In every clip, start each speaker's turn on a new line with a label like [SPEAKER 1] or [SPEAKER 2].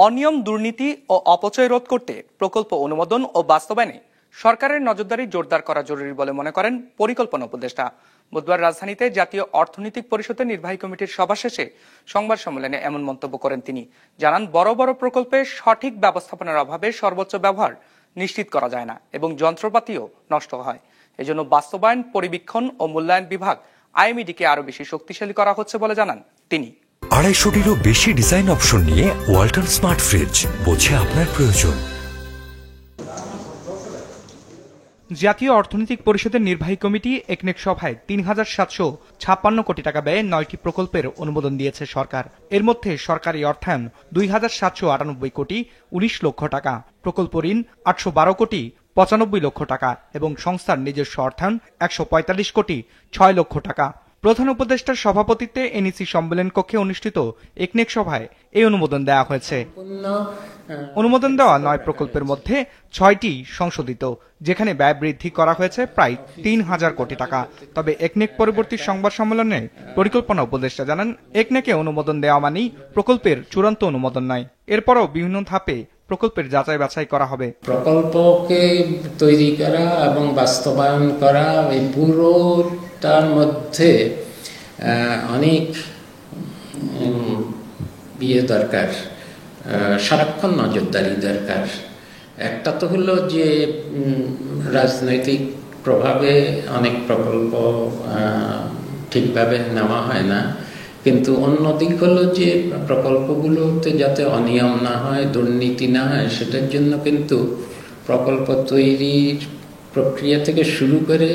[SPEAKER 1] অনিয়ম, দুর্নীতি ও অপচয় রোধ করতে প্রকল্প অনুমোদন ও বাস্তবায়নে সরকারের নজরদারি জোরদার করা জরুরি বলে মনে করেন পরিকল্পনা উপদেষ্টা। বুধবার রাজধানীতে জাতীয় অর্থনৈতিক পরিষদের নির্বাহী কমিটির সভা শেষে সংবাদ সম্মেলনে এমন মন্তব্য করেন তিনি। জানান, বড় বড় প্রকল্পে সঠিক ব্যবস্থাপনার অভাবে সর্বোচ্চ ব্যবহার নিশ্চিত করা যায় না এবং যন্ত্রপাতিও নষ্ট হয়। এজন্য বাস্তবায়ন, পরিবীক্ষণ ও মূল্যায়ন বিভাগ আইএমইডিকে আরো বেশি শক্তিশালী করা হচ্ছে বলে জানান তিনি।
[SPEAKER 2] 250-টিরও বেশি ডিজাইন অপশন নিয়ে ওয়ালটন স্মার্ট ফ্রিজ, বোঝে আপনার প্রয়োজন।
[SPEAKER 1] জাতীয় অর্থনৈতিক পরিষদের নির্বাহী কমিটি একনেক সভায় ৩,৭৫৬ কোটি টাকা ব্যয়ে 9টি প্রকল্পের অনুমোদন দিয়েছে সরকার। এর মধ্যে সরকারি অর্থায়ন 2,৭98 কোটি 19 লক্ষ টাকা, প্রকল্প ঋণ 812 কোটি 95 লক্ষ টাকা এবং সংস্থার নিজস্ব অর্থায়ন 145 কোটি 6 লক্ষ টাকা। প্রধান উপদেষ্টার সভাপতিত্বে এনইসি সম্মেলন কক্ষে অনুষ্ঠিত একনেক সভায় এই অনুমোদন দেওয়া হয়েছে। অনুমোদন দেওয়া 9 প্রকল্পের মধ্যে 6টি সংশোধিত, যেখানে ব্যয় বৃদ্ধি করা হয়েছে প্রায় 3,000 কোটি টাকা। তবে একনেক পরবর্তী সংবাদ সম্মেলনে পরিকল্পনা উপদেষ্টা জানান, একনেকে অনুমোদন দেওয়া মানেই প্রকল্পের চূড়ান্ত অনুমোদন নয়। এরপরও বিভিন্ন ধাপে প্রকল্পের যাচাই বাছাই করা হবে।
[SPEAKER 3] প্রকল্পকে তৈরি করা এবং বাস্তবায়ন করা, এই পুরোটার মধ্যে অনেক দরকার, সারাক্ষণ নজরদারি দরকার। একটা তো হলো যে রাজনৈতিক প্রভাবে অনেক প্রকল্প ঠিকভাবে নেওয়া হয় না, কিন্তু অন্য দিক হলো যে প্রকল্পগুলোতে যাতে অনিয়ম না হয়, দুর্নীতি না হয়, সেটার জন্য কিন্তু প্রকল্প তৈরির প্রক্রিয়া থেকে শুরু করে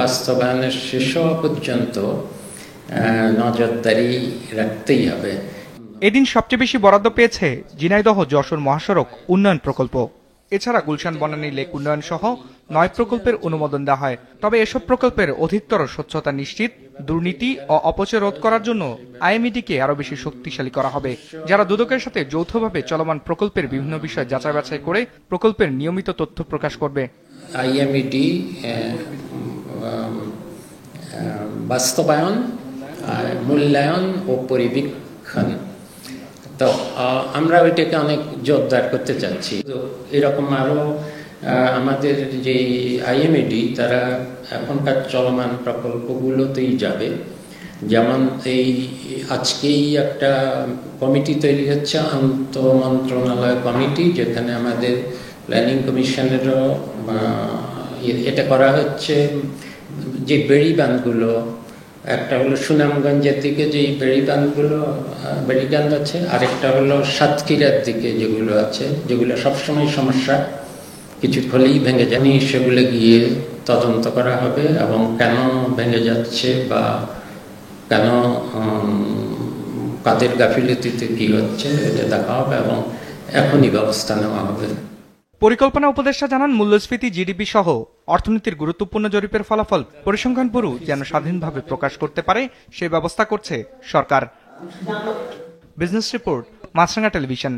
[SPEAKER 3] বাস্তবায়নের শেষ হওয়া পর্যন্ত নজরদারি রাখতেই হবে।
[SPEAKER 1] এদিন সবচেয়ে বেশি বরাদ্দ পেয়েছে ঝিনাইদহ যশোর মহাসড়ক উন্নয়ন প্রকল্প। এছাড়া গুলশান বনানী লেক উন্নয়ন সহ 9 প্রকল্পের অনুমোদন দেওয়া হয়। তবে এসব প্রকল্পের অধিকতর স্বচ্ছতা নিশ্চিত, দুর্নীতি ও অপচয় রোধ করার জন্য আইএমইডিকে আরো বেশি শক্তিশালী করা হবে, যারা দুদকের সাথে যৌথভাবে চলমান প্রকল্পের বিভিন্ন বিষয় যাচাই বাছাই করে প্রকল্পের নিয়মিত তথ্য প্রকাশ করবে।
[SPEAKER 3] আইএমইডি বাস্তবায়ন, মূল্যায়ন ও পরিবীক্ষণ, তো আমরা ওইটাকে অনেক জোরদার করতে চাচ্ছি। তো এরকম আরো আমাদের যে আইএমইডি, তারা এখনকার চলমান প্রকল্পগুলোতেই যাবে। যেমন এই আজকেই একটা কমিটি তৈরি হচ্ছে, আন্তঃমন্ত্রণালয় কমিটি, যেখানে আমাদের প্ল্যানিং কমিশনেরও এটা করা হচ্ছে। যে বেড়িবাঁধগুলো, একটা হলো সুনামগঞ্জের দিকে যে বেড়িবাঁধ আছে, আরেকটা হলো সাতক্ষীরার দিকে যেগুলো আছে, যেগুলো সবসময় সমস্যা, কিছু হলেই ভেঙে যায়নি, সেগুলো গিয়ে তদন্ত করা হবে এবং কেন ভেঙে যাচ্ছে বা কেন কাদের গাফিলতিতে কি হচ্ছে এটা দেখা হবে এবং এখনই ব্যবস্থা নেওয়া হবে।
[SPEAKER 1] পরিকল্পনা উপদেষ্টা জানান, মূল্যস্ফীতি, জিডিপি সহ অর্থনীতির গুরুত্বপূর্ণ জরিপের ফলাফল পরিসংখ্যান ব্যুরো যেন স্বাধীনভাবে প্রকাশ করতে পারে সে ব্যবস্থা করছে সরকার। বিজনেস রিপোর্ট, মাছরাঙা টেলিভিশন।